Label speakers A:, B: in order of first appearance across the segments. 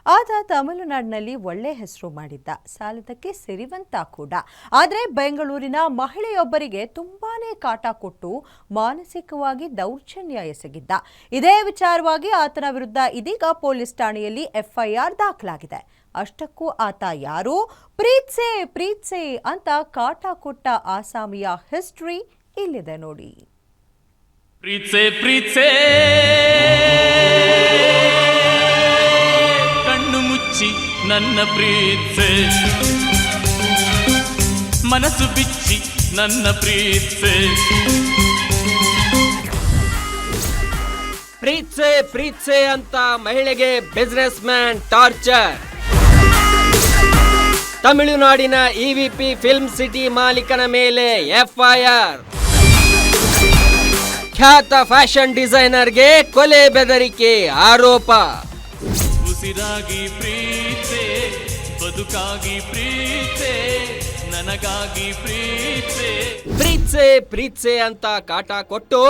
A: ಆತ ತಮಿಳುನಾಡಿನಲ್ಲಿ ಒಳ್ಳೆ ಹೆಸರು ಮಾಡಿದ್ದ, ಸಾಲದಕ್ಕೆ ಸಿರಿವಂತ ಕೂಡ. ಆದರೆ ಬೆಂಗಳೂರಿನ ಮಹಿಳೆಯೊಬ್ಬರಿಗೆ ತುಂಬಾನೇ ಕಾಟ ಕೊಟ್ಟು ಮಾನಸಿಕವಾಗಿ ದೌರ್ಜನ್ಯ ಎಸಗಿದ್ದ. ಇದೇ ವಿಚಾರವಾಗಿ ಆತನ ವಿರುದ್ಧ ಇದೀಗ ಪೊಲೀಸ್ ಠಾಣೆಯಲ್ಲಿ ಎಫ್ಐಆರ್ ದಾಖಲಾಗಿದೆ. ಅಷ್ಟಕ್ಕೂ ಆತ ಯಾರು, ಪ್ರೀತ್ಸೆ ಅಂತ ಕಾಟ ಕೊಟ್ಟ ಆಸಾಮಿಯ ಹಿಸ್ಟ್ರಿ ಇಲ್ಲಿದೆ ನೋಡಿ.
B: ಪ್ರೀತ್ಸೆ ಕಣ್ಣು ಮುಚ್ಚಿ ನನ್ನ ಪ್ರೀತ್ಸೆ, ಮನಸ್ಸು ಬಿಚ್ಚಿ ನನ್ನ ಪ್ರೀತ್ಸೆ.
C: ಪ್ರೀತ್ಸೆ ಅಂತ ಮಹಿಳೆಗೆ ಬಿಸಿನೆಸ್ ಮ್ಯಾನ್ ಟಾರ್ಚರ್. ತಮಿಳುನಾಡಿನ ಇವಿಪಿ ಫಿಲ್ಮ್ ಸಿಟಿ ಮಾಲೀಕನ ಮೇಲೆ ಎಫ್ಐಆರ್. ಖ್ಯಾತ ಫ್ಯಾಷನ್ ಡಿಸೈನರ್ಗೆ ಕೊಲೆ ಬೆದರಿಕೆ ಆರೋಪ.
B: ಉಸಿರಾಗಿ ಪ್ರೀತ್ಸೆ, ಬದುಕಾಗಿ ಪ್ರೀತ್ಸೆ, ನನಗಾಗಿ
C: ಪ್ರೀತ್ಸೆ ಅಂತ ಕಾಟ ಕೊಟ್ಟು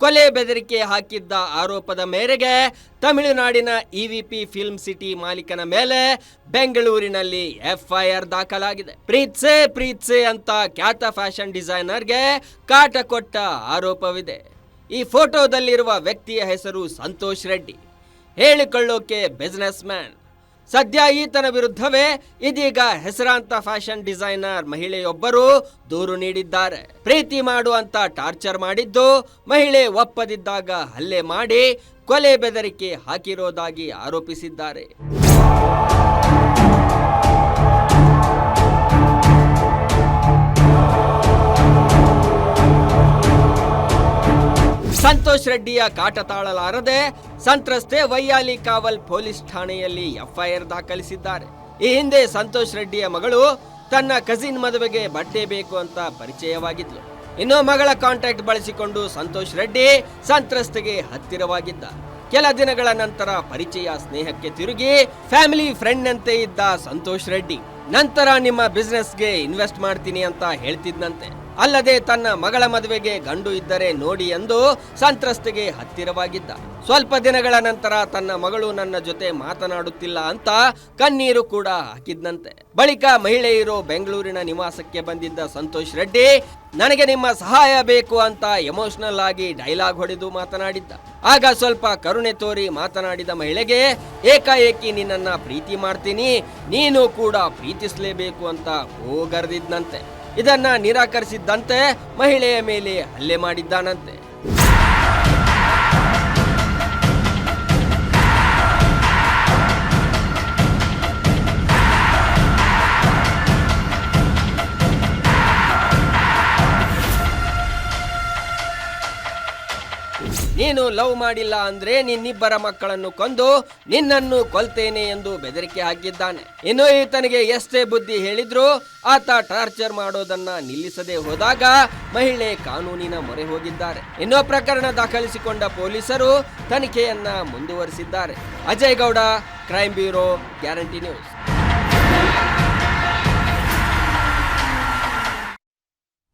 C: ಕೊಲೆ ಬೆದರಿಕೆ ಹಾಕಿದ್ದ ಆರೋಪದ ಮೇರೆಗೆ ತಮಿಳುನಾಡಿನ ಇವಿಪಿ ಫಿಲ್ಮ್ ಸಿಟಿ ಮಾಲೀಕನ ಮೇಲೆ ಬೆಂಗಳೂರಿನಲ್ಲಿ ಎಫ್ಐಆರ್ ದಾಖಲಾಗಿದೆ. ಪ್ರೀತ್ಸೆ ಅಂತ ಖ್ಯಾತ ಫ್ಯಾಷನ್ ಡಿಸೈನರ್ಗೆ ಕಾಟ ಕೊಟ್ಟ ಆರೋಪವಿದೆ. ಈ ಫೋಟೋದಲ್ಲಿರುವ ವ್ಯಕ್ತಿಯ ಹೆಸರು ಸಂತೋಷ್ ರೆಡ್ಡಿ, ಹೇಳಿಕೊಳ್ಳೋಕೆ ಬಿಸಿನೆಸ್ ಮ್ಯಾನ್. ಸದ್ಯ ಈತನ ವಿರುದ್ಧವೇ ಇದೀಗ ಹೆಸರಾಂತ ಫ್ಯಾಷನ್ ಡಿಸೈನರ್ ಮಹಿಳೆಯೊಬ್ಬರು ದೂರು ನೀಡಿದ್ದಾರೆ. ಪ್ರೀತಿ ಮಾಡುವಂತ ಟಾರ್ಚರ್ ಮಾಡಿದ್ದು, ಮಹಿಳೆ ಒಪ್ಪದಿದ್ದಾಗ ಹಲ್ಲೆ ಮಾಡಿ ಕೊಲೆ ಬೆದರಿಕೆ ಹಾಕಿರೋದಾಗಿ ಆರೋಪಿಸಿದ್ದಾರೆ. ಸಂತೋಷ್ ರೆಡ್ಡಿಯ ಕಾಟ ತಾಳಲಾರದೆ ಸಂತ್ರಸ್ತೆ ವೈಯಾಲಿ ಕಾವಲ್ ಪೊಲೀಸ್ ಠಾಣೆಯಲ್ಲಿ ಎಫ್ಐಆರ್ ದಾಖಲಿಸಿದ್ದಾರೆ. ಈ ಹಿಂದೆ ಸಂತೋಷ್ ರೆಡ್ಡಿಯ ಮಗಳು ತನ್ನ ಕಸಿನ್ ಮದುವೆಗೆ ಬಟ್ಟೆ ಬೇಕು ಅಂತ ಪರಿಚಯವಾಗಿದ್ಲು. ಇನ್ನು ಮಗಳ ಕಾಂಟ್ಯಾಕ್ಟ್ ಬಳಸಿಕೊಂಡು ಸಂತೋಷ್ ರೆಡ್ಡಿ ಸಂತ್ರಸ್ತೆಗೆ ಹತ್ತಿರವಾಗಿದ್ದ. ಕೆಲ ದಿನಗಳ ನಂತರ ಪರಿಚಯ ಸ್ನೇಹಕ್ಕೆ ತಿರುಗಿ ಫ್ಯಾಮಿಲಿ ಫ್ರೆಂಡ್ ನಂತೆ ಇದ್ದ ಸಂತೋಷ್ ರೆಡ್ಡಿ ನಂತರ ನಿಮ್ಮ ಬಿಸ್ನೆಸ್ಗೆ ಇನ್ವೆಸ್ಟ್ ಮಾಡ್ತೀನಿ ಅಂತ ಹೇಳ್ತಿದ್ನಂತೆ. ಅಲ್ಲದೆ ತನ್ನ ಮಗಳ ಮದುವೆಗೆ ಗಂಡು ಇದ್ದರೆ ನೋಡಿ ಎಂದು ಸಂತ್ರಸ್ತೆಗೆ ಹತ್ತಿರವಾಗಿದ್ದ. ಸ್ವಲ್ಪ ದಿನಗಳ ನಂತರ ತನ್ನ ಮಗಳು ನನ್ನ ಜೊತೆ ಮಾತನಾಡುತ್ತಿಲ್ಲ ಅಂತ ಕಣ್ಣೀರು ಕೂಡ ಹಾಕಿದ್ನಂತೆ. ಬಳಿಕ ಮಹಿಳೆ ಇರೋ ಬೆಂಗಳೂರಿನ ನಿವಾಸಕ್ಕೆ ಬಂದಿದ್ದ ಸಂತೋಷ್ ರೆಡ್ಡಿ ನನಗೆ ನಿಮ್ಮ ಸಹಾಯ ಬೇಕು ಅಂತ ಎಮೋಷನಲ್ ಆಗಿ ಡೈಲಾಗ್ ಹೊಡೆದು ಮಾತನಾಡಿದ್ದ. ಆಗ ಸ್ವಲ್ಪ ಕರುಣೆ ತೋರಿ ಮಾತನಾಡಿದ ಮಹಿಳೆಗೆ ಏಕಾಏಕಿ ನಿನ್ನನ್ನ ಪ್ರೀತಿ ಮಾಡ್ತೀನಿ, ನೀನು ಕೂಡ ಪ್ರೀತಿಸಲೇಬೇಕು ಅಂತ ಹೋಗರ್ದಿದ್ನಂತೆ. ಇದನ್ನ ನಿರಾಕರಿಸಿದ್ದಂತೆ ಮಹಿಳೆಯ ಮೇಲೆ ಹಲ್ಲೆ ಮಾಡಿದ್ದಾನಂತೆ. ನೀನು ಲವ್ ಮಾಡಿಲ್ಲ ಅಂದ್ರೆ ನಿನ್ನಿಬ್ಬರ ಮಕ್ಕಳನ್ನು ಕೊಂದು ನಿನ್ನನ್ನು ಕೊಲ್ತೇನೆ ಎಂದು ಬೆದರಿಕೆ ಹಾಕಿದ್ದಾನೆ. ಇನ್ನು ಈತನಿಗೆ ಎಷ್ಟೇ ಬುದ್ಧಿ ಹೇಳಿದ್ರು ಆತ ಟಾರ್ಚರ್ ಮಾಡೋದನ್ನ ನಿಲ್ಲಿಸದೆ ಹೋದಾಗ ಮಹಿಳೆ ಕಾನೂನಿನ ಮೊರೆ ಹೋಗಿದ್ದಾರೆ. ಇನ್ನು ಪ್ರಕರಣ ದಾಖಲಿಸಿಕೊಂಡ ಪೊಲೀಸರು ತನಿಖೆಯನ್ನ ಮುಂದುವರಿಸಿದ್ದಾರೆ. Ajay Gowda, crime bureau, guarantee news.